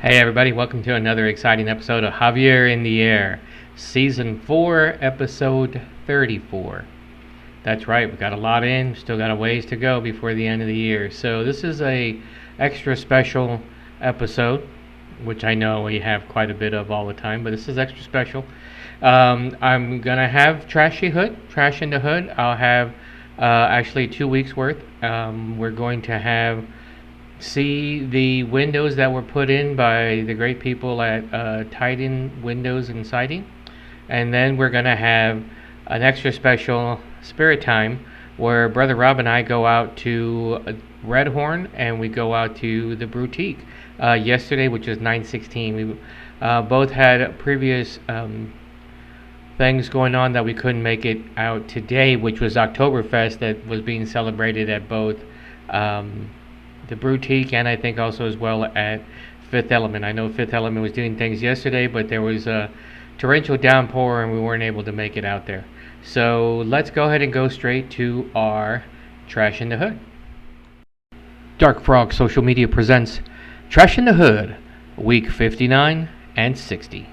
Hey everybody, welcome to another exciting episode of Javier in the Air, Season 4, Episode 34. That's right, we got a lot in, still got a ways to go before the end of the year. So this is a extra special episode, which I know we have quite a bit of all the time, but this is extra special. I'm going to have Trash in the Hood. I'll have actually 2 weeks worth. We're going to have see the windows that were put in by the great people at Titan Windows and Siding. And then we're going to have an extra special Spirit Time where Brother Rob and I go out to Redhorn and we go out to the Brewtique. Yesterday, which was 9/16, we both had previous things going on that we couldn't make it out today, which was Oktoberfest that was being celebrated at both the Brewtique and I think also as well at Fifth Element. I know Fifth Element was doing things yesterday, but there was a torrential downpour and we weren't able to make it out there. So let's go ahead and go straight to our Trash in the Hood. Dark Frog Social Media presents Trash in the Hood, Week 59 and 60.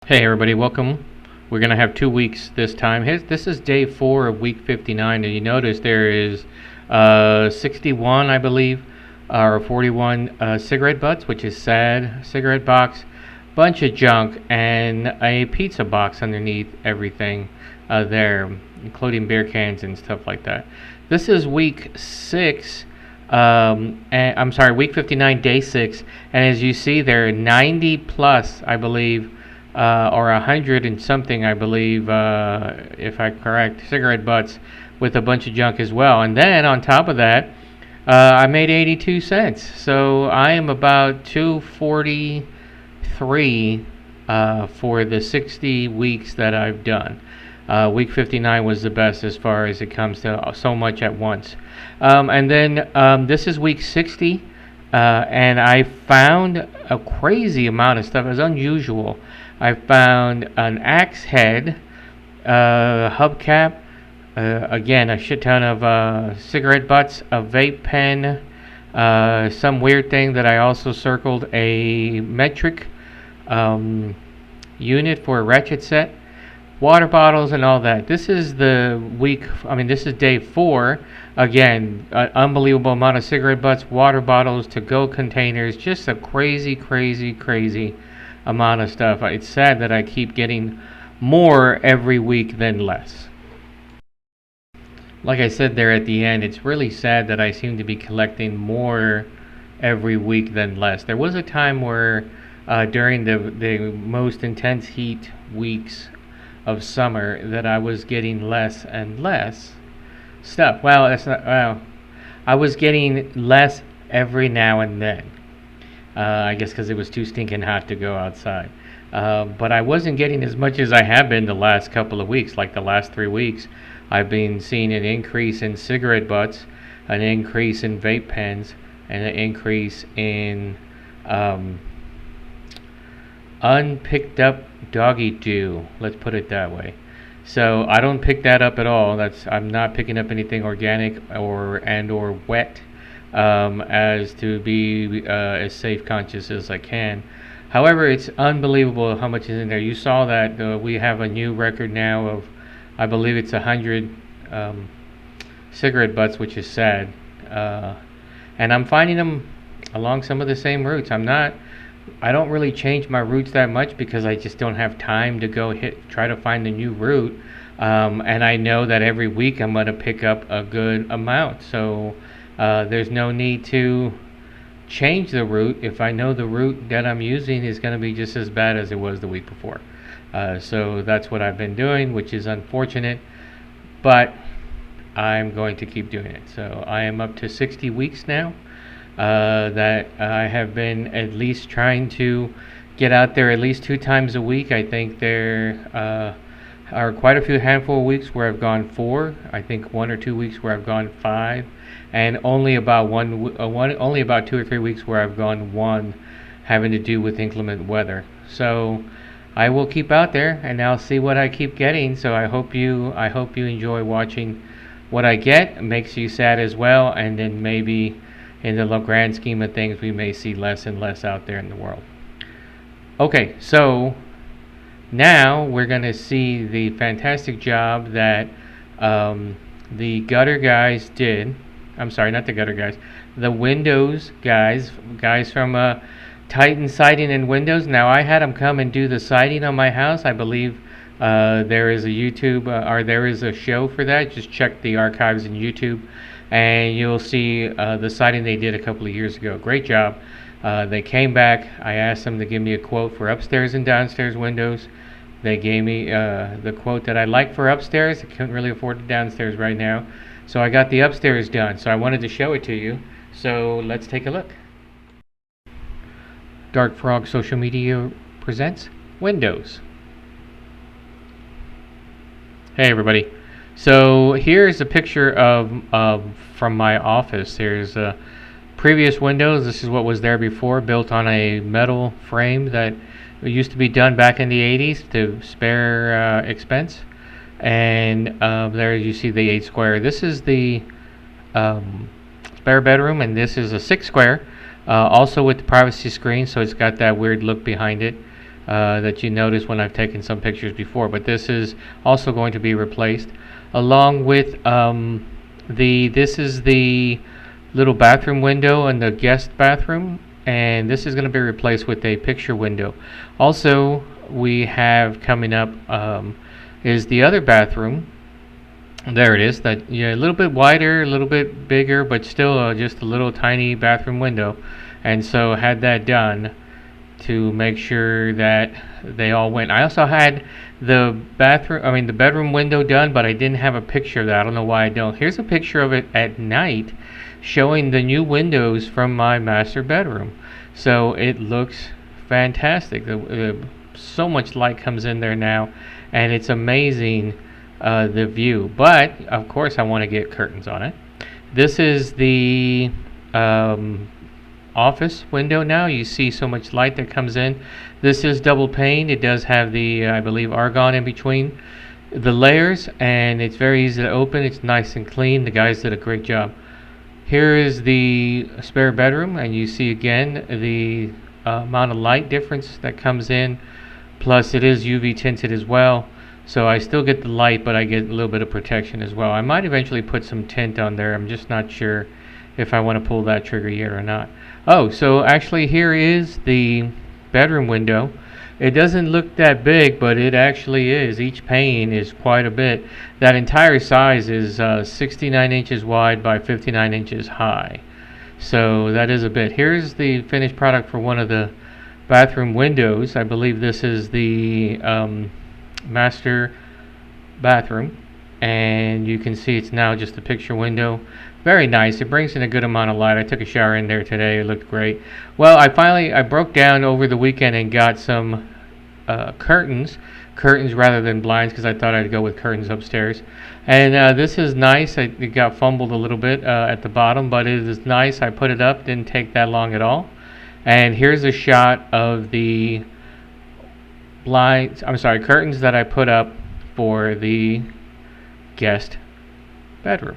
Hey everybody, welcome. We're going to have 2 weeks this time. This is day 4 of week 59, and you notice there is 61, I believe, or 41 cigarette butts, which is sad, cigarette box, bunch of junk, and a pizza box underneath everything there, including beer cans and stuff like that. This is week 6, week 59, day 6, and as you see there, 90 plus, I believe, or 100 and something, I believe, if I'm correct, cigarette butts with a bunch of junk as well. And then on top of that, I made 82 cents. So I am about 243 for the 60 weeks that I've done. Week 59 was the best as far as it comes to so much at once. And then this is week 60, and I found a crazy amount of stuff. It was unusual. I found an axe head, hubcap, again, a shit ton of cigarette butts, a vape pen, some weird thing that I also circled, a metric unit for a ratchet set, water bottles, and all that. This is this is day 4. Again, an unbelievable amount of cigarette butts, water bottles, to-go containers, just a crazy, crazy, crazy amount of stuff. It's sad that I keep getting more every week than less. Like I said there at the end, it's really sad that I seem to be collecting more every week than less. There was a time where during the most intense heat weeks of summer that I was getting less and less stuff. I was getting less every now and then. I guess because it was too stinking hot to go outside. But I wasn't getting as much as I have been the last couple of weeks. Like the last 3 weeks, I've been seeing an increase in cigarette butts, an increase in vape pens, and an increase in unpicked up doggy dew. Let's put it that way. So I don't pick that up at all. I'm not picking up anything organic or wet. As to be as safe conscious as I can. However, it's unbelievable how much is in there. You saw that we have a new record now of, I believe it's 100 cigarette butts, which is sad. And I'm finding them along some of the same routes. I don't really change my routes that much because I just don't have time to go try to find a new route. And I know that every week I'm going to pick up a good amount. So there's no need to change the route if I know the route that I'm using is going to be just as bad as it was the week before. So that's what I've been doing, which is unfortunate, but I'm going to keep doing it. So I am up to 60 weeks now that I have been at least trying to get out there at least 2 times a week. I think there are quite a few handful of weeks where I've gone 4. I think 1 or 2 weeks where I've gone 5, and only about 2 or 3 weeks where I've gone 1, having to do with inclement weather. So I will keep out there, and I'll see what I keep getting. So I hope you enjoy watching what I get. It makes you sad as well, and then maybe in the grand scheme of things, we may see less and less out there in the world. Okay, so now we're going to see the fantastic job that the gutter guys did. I'm sorry, not the gutter guys. The windows guys from Titan Siding and Windows. Now I had them come and do the siding on my house. I believe there is a YouTube or there is a show for that. Just check the archives in YouTube, and you'll see the siding they did a couple of years ago. Great job. They came back. I asked them to give me a quote for upstairs and downstairs windows. They gave me the quote that I like for upstairs. I couldn't really afford the downstairs right now, so I got the upstairs done. So I wanted to show it to you. So let's take a look. Dark Frog Social Media presents Windows. Hey everybody. So here's a picture of from my office. Here's previous windows. This is what was there before, built on a metal frame that used to be done back in the 80s to spare expense. And there you see the 8 square. This is the spare bedroom, and this is a 6 square, also with the privacy screen, so it's got that weird look behind it that you notice when I've taken some pictures before. But this is also going to be replaced, along with this is the little bathroom window and the guest bathroom, and this is going to be replaced with a picture window. Also, we have coming up is the other bathroom. There it is. That, yeah, a little bit wider, a little bit bigger, but still just a little tiny bathroom window. And so had that done to make sure that they all went. I also had the bedroom window done, but I didn't have a picture of that. I don't know why I don't. Here's a picture of it at night, showing the new windows from my master bedroom. So it looks fantastic. So much light comes in there now, and it's amazing the view. But of course I want to get curtains on it. This is the office window. Now you see so much light that comes in. This is double pane. It does have the I believe argon in between the layers, and it's very easy to open. It's nice and clean. The guys did a great job. Here is the spare bedroom, and you see again the amount of light difference that comes in, plus it is UV tinted as well, so I still get the light, but I get a little bit of protection as well. I might eventually put some tint on there. I'm just not sure if I want to pull that trigger yet or not. Oh, so actually here is the bedroom window. It doesn't look that big, but it actually is. Each pane is quite a bit. That entire size is 69 inches wide by 59 inches high. So that is a bit. Here's the finished product for one of the bathroom windows. I believe this is the master bathroom, and you can see it's now just a picture window. Very nice. It brings in a good amount of light. I took a shower in there today. It looked great. Well, I broke down over the weekend and got some curtains rather than blinds, because I thought I'd go with curtains upstairs. And this is nice. It got fumbled a little bit at the bottom, but it is nice. I put it up. Didn't take that long at all. And here's a shot of the curtains that I put up for the guest bedroom.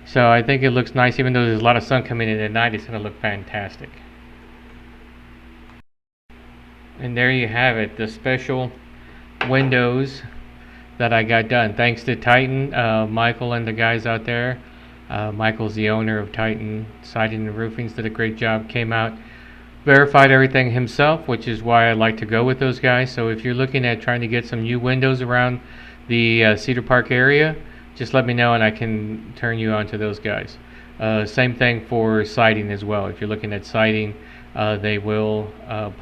So I think it looks nice. Even though there's a lot of sun coming in at night, it's going to look fantastic. And there you have it, the special windows that I got done. Thanks to Titan, Michael and the guys out there. Michael's the owner of Titan Siding and Roofings, did a great job. Came out, verified everything himself, which is why I like to go with those guys. So if you're looking at trying to get some new windows around the Cedar Park area, just let me know and I can turn you on to those guys. Same thing for siding as well. If you're looking at siding, they will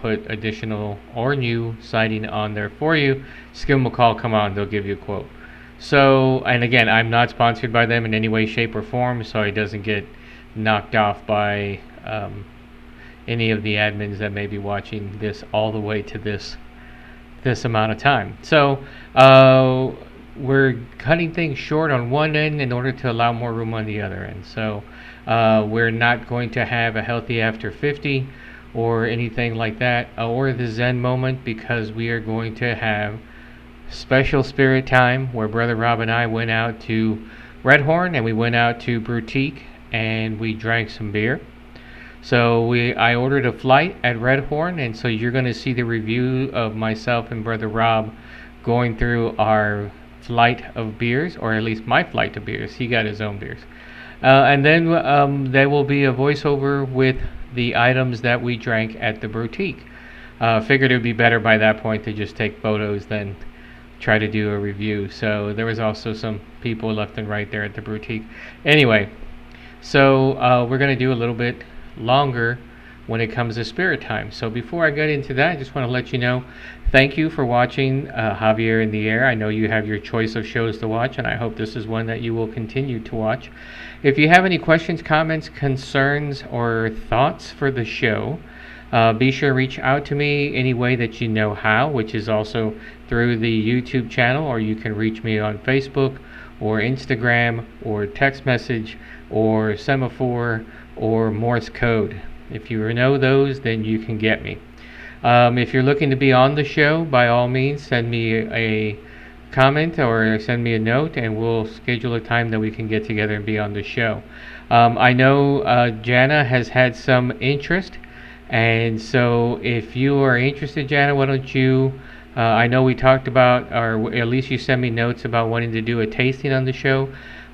put additional or new siding on there for you. Just give them a call, come on, they'll give you a quote. So, and again, I'm not sponsored by them in any way, shape, or form, so it doesn't get knocked off by any of the admins that may be watching this all the way to this amount of time. So we're cutting things short on one end in order to allow more room on the other end. So we're not going to have a healthy after 50 or anything like that, or the Zen moment, because we are going to have special spirit time where Brother Rob and I went out to Red Horn and we went out to Brewtique and we drank some beer. So I ordered a flight at Red Horn, and so you're going to see the review of myself and brother Rob going through our flight of beers, or at least my flight of beers. He got his own beers. And then there will be a voiceover with the items that we drank at the Brewtique. Figured it would be better by that point to just take photos than try to do a review. So there was also some people left and right there at the Brewtique. Anyway, so we're going to do a little bit longer when it comes to spirit time. So before I get into that, I just want to let you know, thank you for watching Javier in the Air. I know you have your choice of shows to watch, and I hope this is one that you will continue to watch. If you have any questions, comments, concerns, or thoughts for the show, be sure to reach out to me any way that you know how, which is also through the YouTube channel, or you can reach me on Facebook or Instagram or text message or semaphore or Morse code. If you know those, then you can get me. If you're looking to be on the show, by all means, send me a comment or send me a note, and we'll schedule a time that we can get together and be on the show. I know Jana has had some interest, and so if you are interested, Jana, why don't you, I know we talked about, or at least you sent me notes about wanting to do a tasting on the show.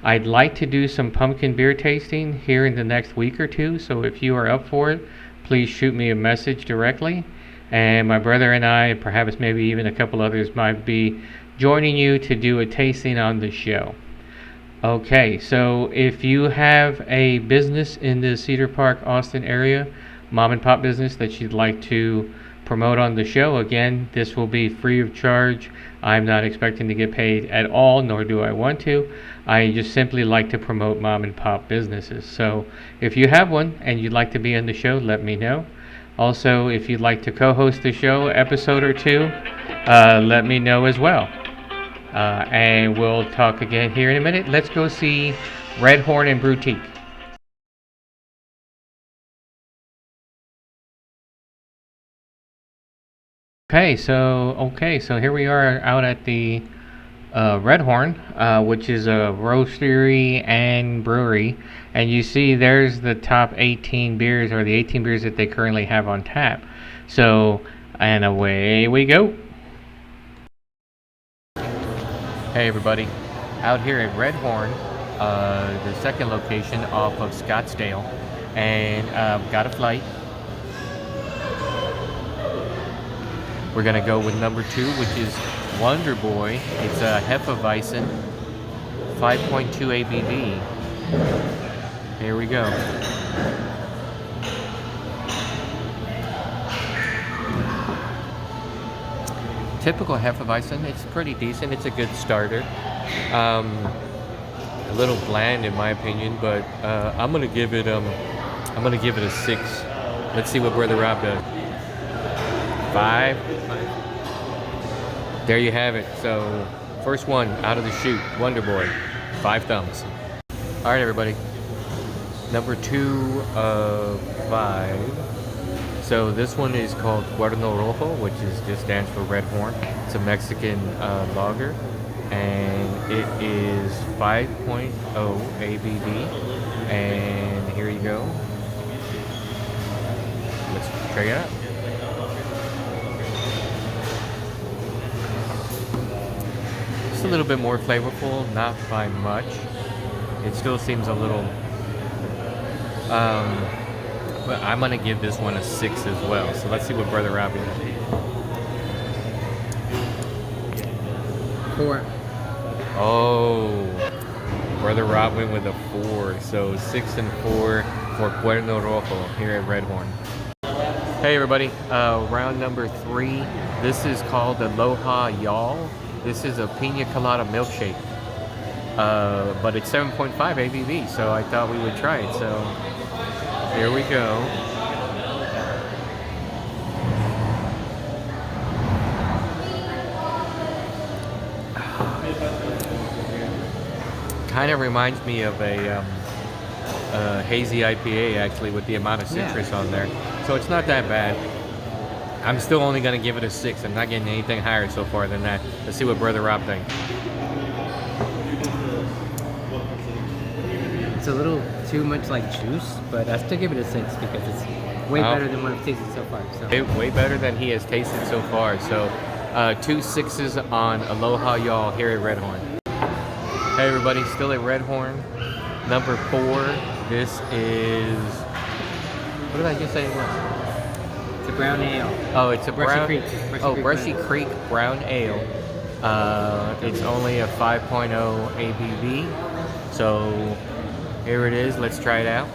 I'd like to do some pumpkin beer tasting here in the next week or two, so if you are up for it, please shoot me a message directly, and my brother and I, perhaps maybe even a couple others, might be joining you to do a tasting on the show. Okay, so if you have a business in the Cedar Park, Austin area, mom and pop business that you'd like to promote on the show, again, this will be free of charge. I'm not expecting to get paid at all, nor do I want to. I just simply like to promote mom and pop businesses. So if you have one and you'd like to be on the show, let me know. Also, if you'd like to co-host the show episode or two, let me know as well. And we'll talk again here in a minute. Let's go see Red Horn and Brewtique. Okay, so here we are out at the Red Horn, which is a roastery and brewery, and you see there's the top 18 beers, or the 18 beers that they currently have on tap. So, and away we go. Hey everybody, out here at Red Horn, the second location off of Scottsdale, and got a flight. We're gonna go with number 2, which is Wonder Boy. It's a Hefeweizen, 5.2 ABV. Here we go. Typical Hefeweizen. It's pretty decent. It's a good starter. A little bland in my opinion, but I'm gonna give it a 6. Let's see what Brother Rob does. 5. There you have it. So first one out of the chute, Wonder Boy, 5 thumbs. All right, everybody. Number 2 of 5. So this one is called Cuerno Rojo, which is just stands for Red Horn. It's a Mexican lager, and it is 5.0 ABV. And here you go. Let's check it out. Just a little bit more flavorful, not by much. It still seems a little, but I'm gonna give this one a 6 as well. So let's see what Brother Robbie does. 4. Oh, Brother Rob went with a 4. So 6 and 4 for Cuerno Rojo here at Red Horn. Hey everybody, round number 3. This is called Aloha Y'all. This is a pina colada milkshake, but it's 7.5 ABV, so I thought we would try it. So here we go. Kind of reminds me of a hazy IPA, actually, with the amount of citrus on there. So it's not that bad. I'm still only going to give it a 6. I'm not getting anything higher so far than that. Let's see what Brother Rob thinks. It's a little too much like juice, but I still give it a 6 because it's way better than what I've tasted so far. So. Way better than he has tasted so far. So 2 6s on Aloha Y'all here at Red Horn. Hey everybody, still at Red Horn. Number 4. This is, what did I just say it was? It's a brown ale. Oh, it's a Brushy Creek. Brushy Creek brown ale. It's only a 5.0 ABV. So here it is. Let's try it out.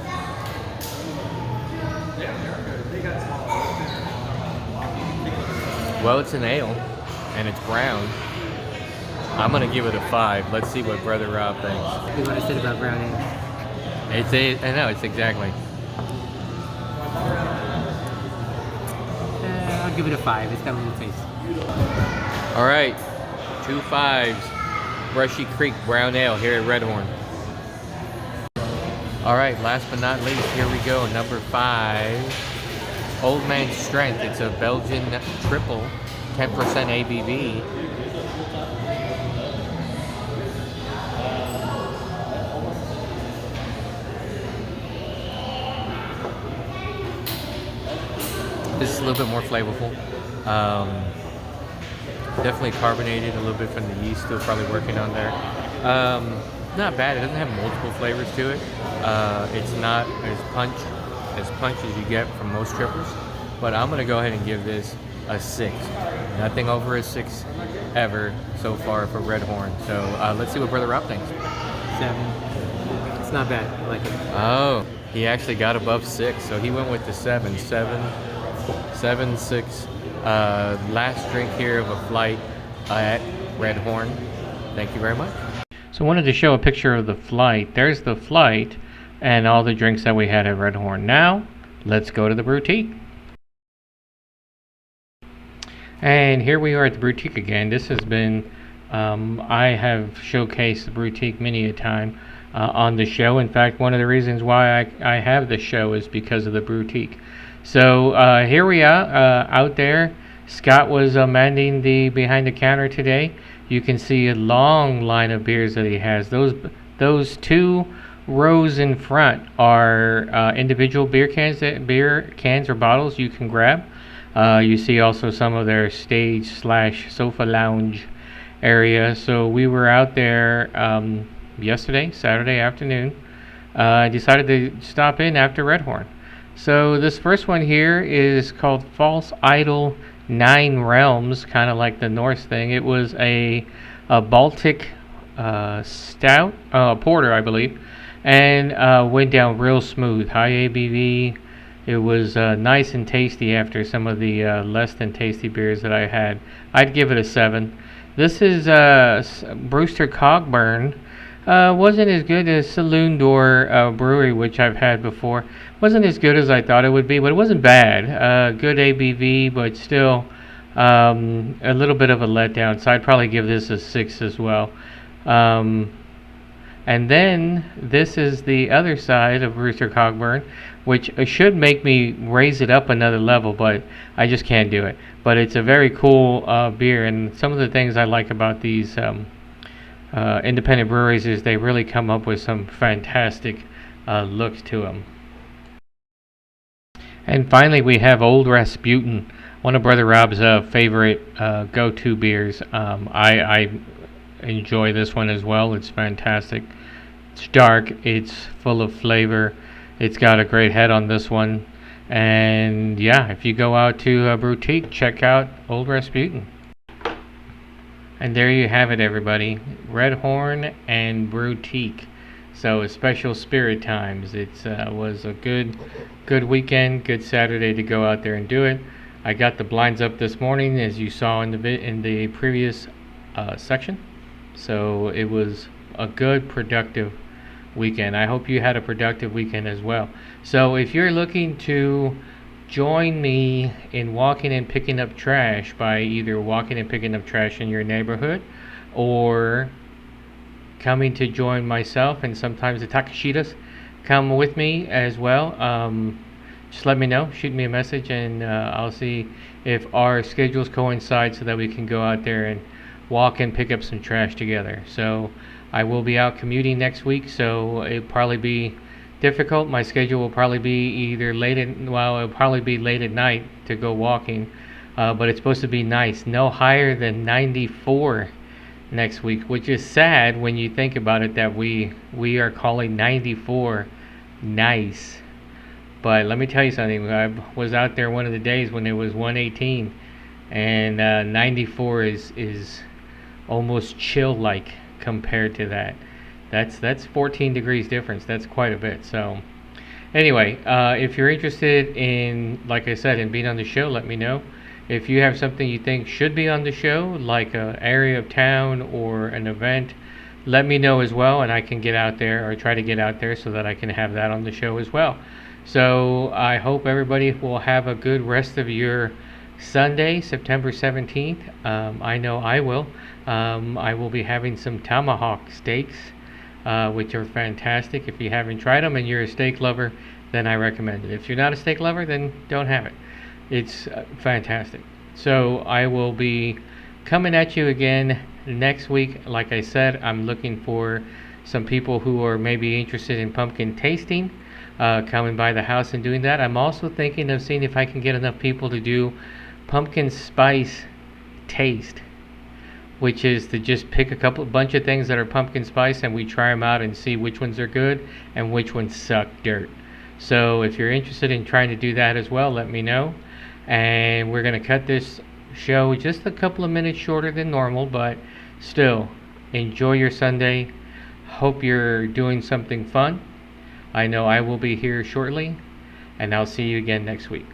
Well, it's an ale, and it's brown. I'm gonna give it a 5. Let's see what Brother Rob thinks. What I said about brown ale. I know, it's exactly. I'll give it a 5. It's got a little taste. All right, 2 5s. Brushy Creek brown ale here at Red Horn. All right, last but not least, here we go. Number 5, Old Man's Strength. It's a Belgian triple, 10% ABV. This is a little bit more flavorful. Definitely carbonated a little bit from the yeast, still probably working on there. Not bad. It doesn't have multiple flavors to it. It's not as punch as you get from most triples. But I'm gonna go ahead and give this a 6. Nothing over a 6 ever so far for Red Horn. So let's see what Brother Rob thinks. 7. It's not bad. I like it. Oh, he actually got above 6, so he went with the 7. 7, 6. Last drink here of a flight at Red Horn. Thank you very much. So I wanted to show a picture of the flight. There's the flight and all the drinks that we had at Red Horn. Now, let's go to the Brewtique. And here we are at the Brewtique again. This has been, I have showcased the Brewtique many a time on the show. In fact, one of the reasons why I have the show is because of the Brewtique. So here we are out there. Scott was manning the behind the counter today. You can see a long line of beers that he has. Those 2 rows in front are individual beer cans or bottles you can grab. You see also some of their stage/sofa lounge area. So we were out there yesterday, Saturday afternoon. Decided to stop in after Red Horn. So this first one here is called False Idol 9 Realms, kind of like the Norse thing. It was a Baltic stout, porter, I believe, and went down real smooth, high ABV. It was nice and tasty after some of the less than tasty beers that I had. I'd give it a 7. This is Brewster Cogburn. Wasn't as good as Saloon Door Brewery, which I've had before. Wasn't as good as I thought it would be, but it wasn't bad. Good ABV, but still a little bit of a letdown. So I'd probably give this a 6 as well. And then this is the other side of Brewster Cogburn, which should make me raise it up another level, but I just can't do it. But it's a very cool beer, and some of the things I like about these independent breweries is they really come up with some fantastic looks to them. And finally, we have Old Rasputin, one of Brother Rob's favorite go-to beers. I enjoy this one as well. It's fantastic. It's dark. It's full of flavor. It's got a great head on this one. And yeah, if you go out to Brewtique, check out Old Rasputin. And there you have it, everybody. Red Horn and Brewtique. So a special spirit times. It was a good weekend, good Saturday to go out there and do it. I got the blinds up this morning, as you saw in the previous section. So it was a good, productive weekend. I hope you had a productive weekend as well. So if you're looking to join me in walking and picking up trash by either walking and picking up trash in your neighborhood or coming to join myself and sometimes the Takashitas come with me as well, just let me know, shoot me a message, and I'll see if our schedules coincide so that we can go out there and walk and pick up some trash together. So I will be out commuting next week, so it'll probably be difficult. My schedule will probably be either it'll probably be late at night to go walking, but it's supposed to be nice, no higher than 94 next week, which is sad when you think about it that we are calling 94 nice. But let me tell you something. I was out there one of the days when it was 118, and 94 is almost chill like compared to that. That's 14 degrees difference. That's quite a bit. So anyway, if you're interested in, like I said, in being on the show, let me know. If you have something you think should be on the show, like an area of town or an event, let me know as well, and I can get out there or try to get out there so that I can have that on the show as well. So I hope everybody will have a good rest of your Sunday, September 17th. I know I will. I will be having some tomahawk steaks, which are fantastic. If you haven't tried them and you're a steak lover, then I recommend it. If you're not a steak lover, then don't have it. It's fantastic. So I will be coming at you again next week. Like I said, I'm looking for some people who are maybe interested in pumpkin tasting, coming by the house and doing that. I'm also thinking of seeing if I can get enough people to do pumpkin spice taste, which is to just pick a bunch of things that are pumpkin spice and we try them out and see which ones are good and which ones suck dirt. So if you're interested in trying to do that as well, let me know. And we're going to cut this show just a couple of minutes shorter than normal, but still, enjoy your Sunday. Hope you're doing something fun. I know I will be here shortly, and I'll see you again next week.